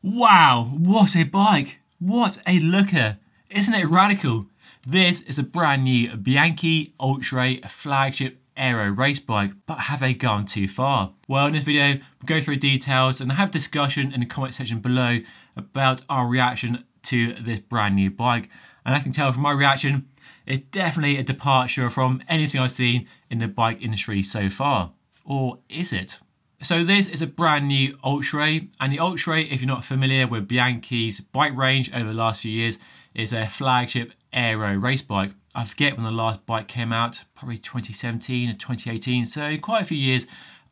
Wow, what a bike! What a looker! Isn't it radical? This is a brand new Bianchi Oltre flagship aero race bike, but have they gone too far? Well, in this video, we'll go through details and have discussion in the comment section below about our reaction to this brand new bike. And I can tell from my reaction, it's definitely a departure from anything I've seen in the bike industry so far. Or is it? So this is a brand new Outre, and the Outre, if you're not familiar with Bianchi's bike range over the last few years, is a flagship aero race bike. I forget when the last bike came out, probably 2017 or 2018, so quite a few years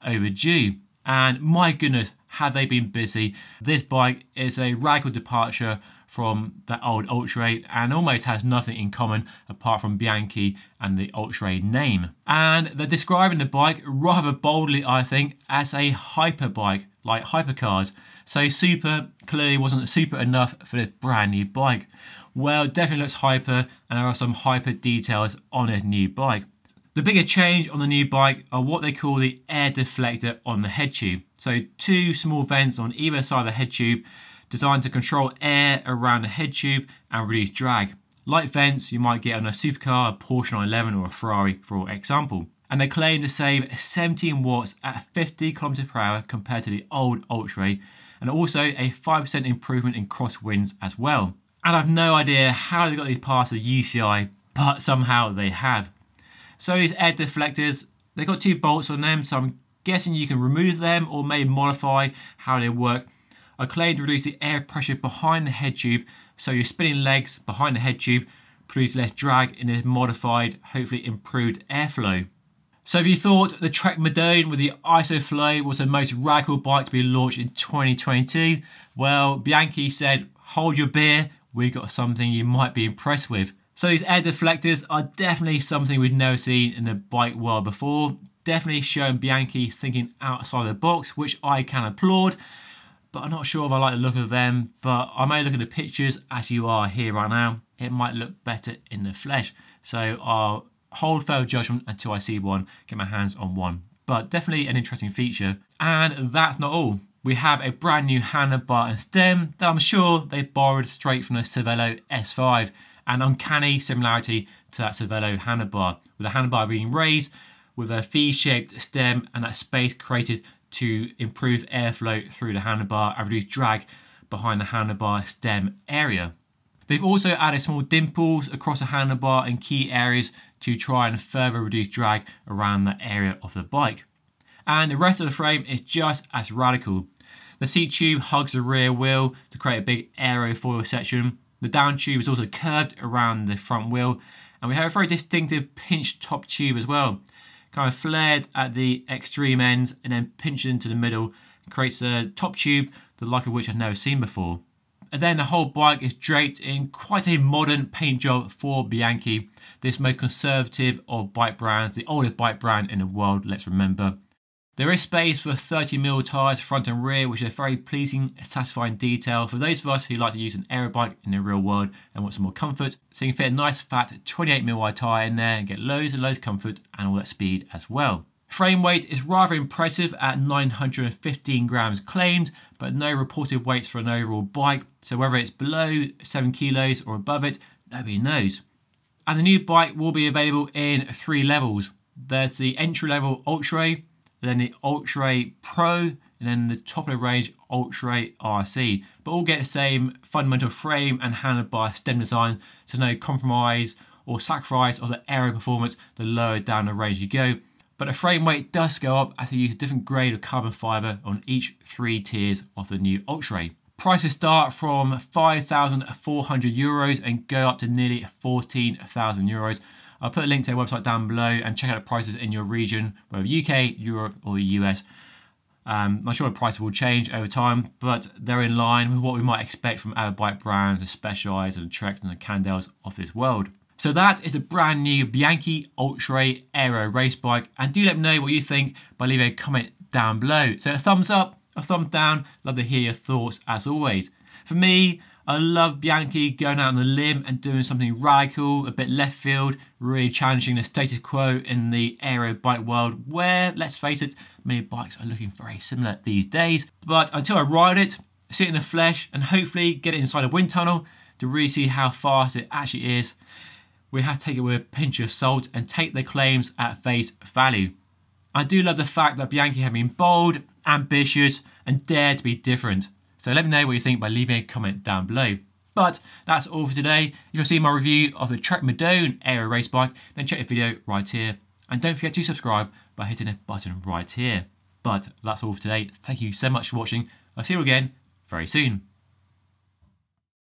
overdue. And my goodness, have they been busy. This bike is a radical departure from that old Outre and almost has nothing in common apart from Bianchi and the Outre name. And they're describing the bike rather boldly, I think, as a hyper bike, like hypercars. So super clearly wasn't super enough for this brand new bike. Well, it definitely looks hyper, and there are some hyper details on a new bike. The bigger change on the new bike are what they call the Air Deflector on the head tube. So two small vents on either side of the head tube designed to control air around the head tube and reduce drag. Like vents you might get on a supercar, a Porsche 911 or a Ferrari for example. And they claim to save 17 watts at 50 km/h compared to the old Outre, and also a 5% improvement in crosswinds as well. And I've no idea how they got these past the UCI, but somehow they have. So these air deflectors, they've got two bolts on them, so I'm guessing you can remove them or maybe modify how they work. I claim to reduce the air pressure behind the head tube, so your spinning legs behind the head tube produce less drag in this modified, hopefully improved airflow. So if you thought the Trek Madone with the ISOFlow was the most radical bike to be launched in 2022, well, Bianchi said, hold your beer, we got something you might be impressed with. So these air deflectors are definitely something we've never seen in the bike world before. Definitely showing Bianchi thinking outside the box, which I can applaud. But I'm not sure if I like the look of them, but I may look at the pictures as you are here right now. It might look better in the flesh. So I'll hold further judgment until I see one, get my hands on one. But definitely an interesting feature. And that's not all. We have a brand new handlebar and stem that I'm sure they borrowed straight from the Cervelo S5. An uncanny similarity to that Cervelo handlebar, with the handlebar being raised with a V-shaped stem and that space created to improve airflow through the handlebar and reduce drag behind the handlebar stem area. They've also added small dimples across the handlebar in key areas to try and further reduce drag around that area of the bike. And the rest of the frame is just as radical. The seat tube hugs the rear wheel to create a big aerofoil section. The down tube is also curved around the front wheel, and we have a very distinctive pinched top tube as well. Kind of flared at the extreme ends and then pinched into the middle and creates a top tube the like of which I've never seen before. And then the whole bike is draped in quite a modern paint job for Bianchi, this most conservative of bike brands, the oldest bike brand in the world, let's remember. There is space for 30mm tyres front and rear, which is a very pleasing, satisfying detail for those of us who like to use an aero bike in the real world and want some more comfort. So you can fit a nice fat 28mm wide tyre in there and get loads and loads of comfort and all that speed as well. Frame weight is rather impressive at 915 grams claimed, but no reported weights for an overall bike. So whether it's below 7 kilos or above it, nobody knows. And the new bike will be available in 3 levels. There's the entry level Outre, then the Outre Pro, and then the top of the range Outre RC, but all get the same fundamental frame and handlebar stem design, so no compromise or sacrifice of the aero performance the lower down the range you go. But the frame weight does go up as they use a different grade of carbon fibre on each 3 tiers of the new Outre. Prices start from 5,400 euros and go up to nearly 14,000 euros. I'll put a link to their website down below and check out the prices in your region, whether UK, Europe or the US. I'm sure the prices will change over time, but they're in line with what we might expect from other bike brands, the Specialized and the Treks and the Candels of this world. So that is a brand new Bianchi Oltre aero race bike, and do let me know what you think by leaving a comment down below. So a thumbs up, a thumbs down, love to hear your thoughts as always. For me, I love Bianchi going out on a limb and doing something radical, a bit left field, really challenging the status quo in the aero bike world where, let's face it, many bikes are looking very similar these days. But until I ride it, see it in the flesh, and hopefully get it inside a wind tunnel to really see how fast it actually is, we have to take it with a pinch of salt and take their claims at face value. I do love the fact that Bianchi have been bold, ambitious, and dared to be different. So let me know what you think by leaving a comment down below. But that's all for today. If you want to see my review of the Trek Madone aero race bike, then check the video right here. And don't forget to subscribe by hitting the button right here. But that's all for today. Thank you so much for watching. I'll see you again very soon.